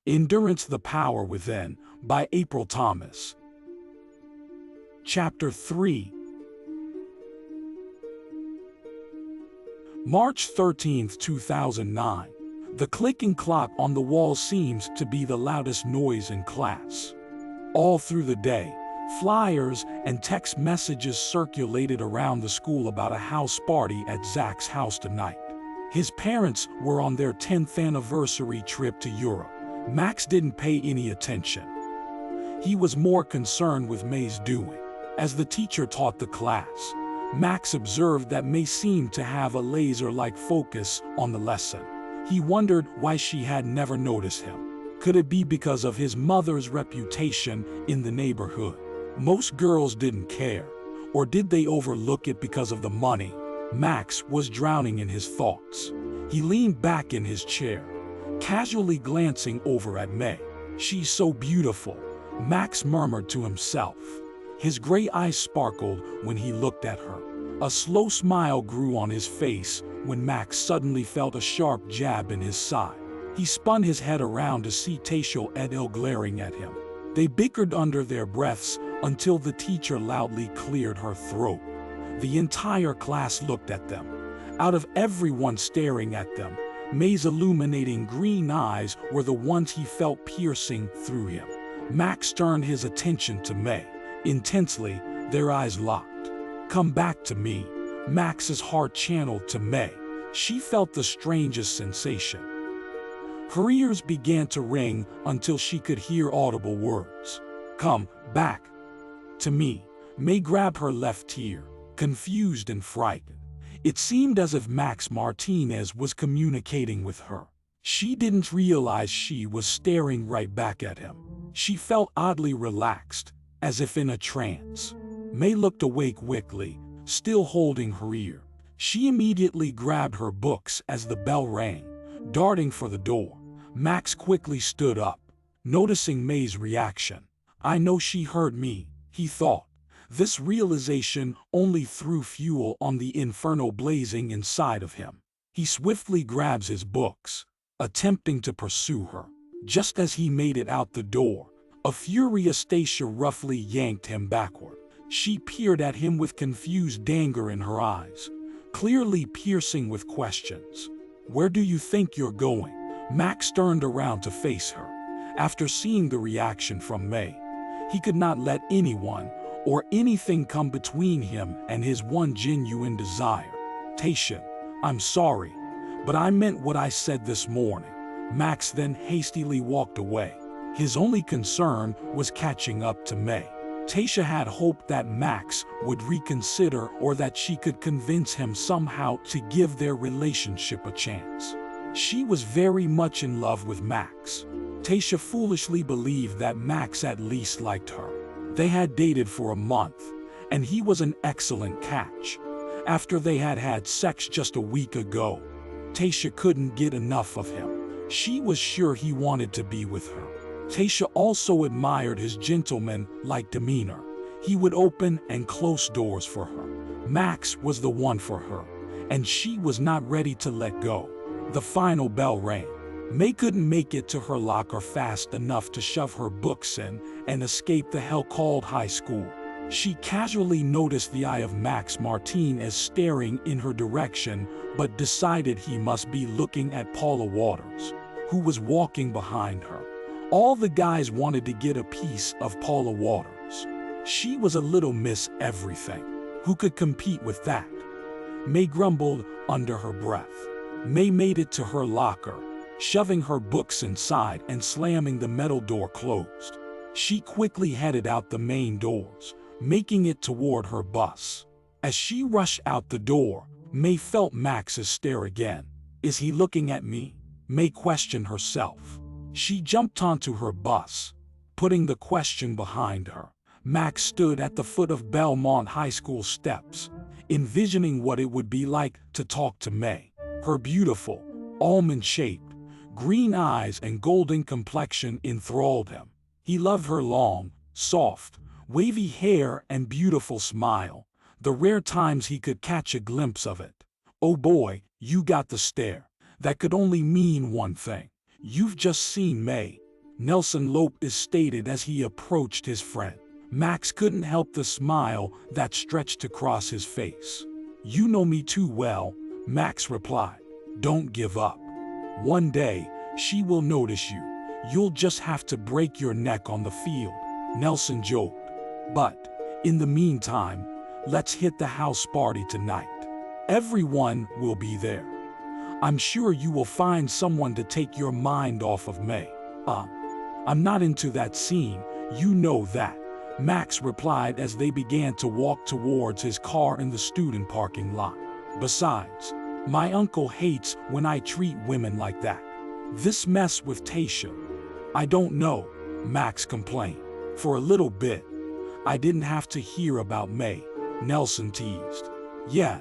Endurance: The Power Within by April Thomas. Chapter 3. March 13, 2009. The clicking clock on the wall seems to be the loudest noise in class. All through the day, flyers and text messages circulated around the school about a house party at Zach's house tonight. His parents were on their 10th anniversary trip to Europe. Max didn't pay any attention. He was more concerned with May's doing. As the teacher taught the class, Max observed that May seemed to have a laser-like focus on the lesson. He wondered why she had never noticed him. Could it be because of his mother's reputation in the neighborhood? Most girls didn't care. Or did they overlook it because of the money? Max was drowning in his thoughts. He leaned back in his chair, casually glancing over at May. "She's so beautiful," Max murmured to himself. His gray eyes sparkled when he looked at her. A slow smile grew on his face when Max suddenly felt a sharp jab in his side. He spun his head around to see Taisha and Il glaring at him. They bickered under their breaths until the teacher loudly cleared her throat. The entire class looked at them. Out of everyone staring at them, May's illuminating green eyes were the ones he felt piercing through him. Max turned his attention to May. Intensely, their eyes locked. "Come back to me," Max's heart channeled to May. She felt the strangest sensation. Her ears began to ring until she could hear audible words. "Come back to me." May grabbed her left ear, confused and frightened. It seemed as if Max Martinez was communicating with her. She didn't realize she was staring right back at him. She felt oddly relaxed, as if in a trance. May looked away quickly, still holding her ear. She immediately grabbed her books as the bell rang, darting for the door. Max quickly stood up, noticing May's reaction. "I know she heard me," he thought. This realization only threw fuel on the inferno blazing inside of him. He swiftly grabs his books, attempting to pursue her. Just as he made it out the door, a furious Taisha roughly yanked him backward. She peered at him with confused anger in her eyes, clearly piercing with questions. "Where do you think you're going?" Max turned around to face her. After seeing the reaction from May, he could not let anyone or anything come between him and his one genuine desire. "Taisha, I'm sorry, but I meant what I said this morning." Max then hastily walked away. His only concern was catching up to May. Taisha had hoped that Max would reconsider or that she could convince him somehow to give their relationship a chance. She was very much in love with Max. Taisha foolishly believed that Max at least liked her. They had dated for a month, and he was an excellent catch. After they had had sex just a week ago, Taisha couldn't get enough of him. She was sure he wanted to be with her. Taisha also admired his gentleman-like demeanor. He would open and close doors for her. Max was the one for her, and she was not ready to let go. The final bell rang. May couldn't make it to her locker fast enough to shove her books in and escape the hell-called high school. She casually noticed the eye of Max Martinez staring in her direction, but decided he must be looking at Paula Waters, who was walking behind her. All the guys wanted to get a piece of Paula Waters. She was a little Miss Everything. Who could compete with that? May grumbled under her breath. May made it to her locker, shoving her books inside and slamming the metal door closed. She quickly headed out the main doors, making it toward her bus. As she rushed out the door, May felt Max's stare again. "Is he looking at me?" May questioned herself. She jumped onto her bus, putting the question behind her. Max stood at the foot of Belmont High School steps, envisioning what it would be like to talk to May. Her beautiful, almond-shaped, green eyes and golden complexion enthralled him. He loved her long, soft, wavy hair and beautiful smile, the rare times he could catch a glimpse of it. "Oh boy, you got the stare." That could only mean one thing. "You've just seen May." Nelson Lopez stated as he approached his friend. Max couldn't help the smile that stretched across his face. "You know me too well," Max replied. "Don't give up. One day, she will notice you. You'll just have to break your neck on the field," Nelson joked. "But, in the meantime, let's hit the house party tonight. Everyone will be there. I'm sure you will find someone to take your mind off of May." I'm not into that scene, you know that," Max replied as they began to walk towards his car in the student parking lot. "Besides, my uncle hates when I treat women like that. This mess with Taisha, I don't know," Max complained. "For a little bit, I didn't have to hear about May," Nelson teased. "Yeah,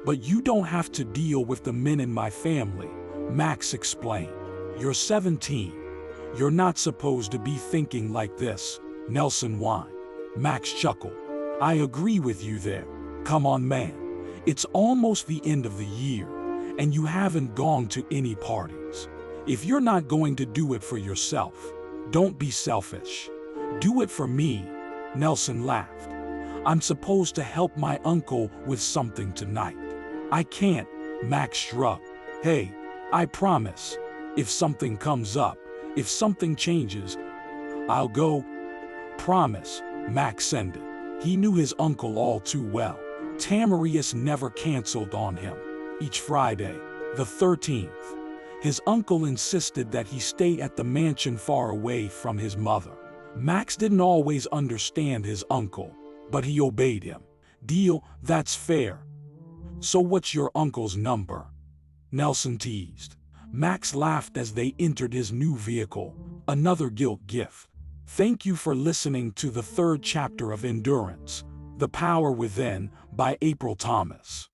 but you don't have to deal with the men in my family," Max explained. "You're 17. You're not supposed to be thinking like this," Nelson whined. Max chuckled. "I agree with you there. Come on, man. It's almost the end of the year, and you haven't gone to any parties. If you're not going to do it for yourself, don't be selfish. Do it for me," Nelson laughed. "I'm supposed to help my uncle with something tonight." "I can't," Max shrugged. "Hey, I promise, if something comes up, if something changes, I'll go." "Promise," Max ended. He knew his uncle all too well. Tamarius never canceled on him. Each Friday, the 13th, his uncle insisted that he stay at the mansion far away from his mother. Max didn't always understand his uncle, but he obeyed him. "Deal, that's fair. So what's your uncle's number?" Nelson teased. Max laughed as they entered his new vehicle, another guilt gift. Thank you for listening to the third chapter of Endurance, The Power Within by April Thomas.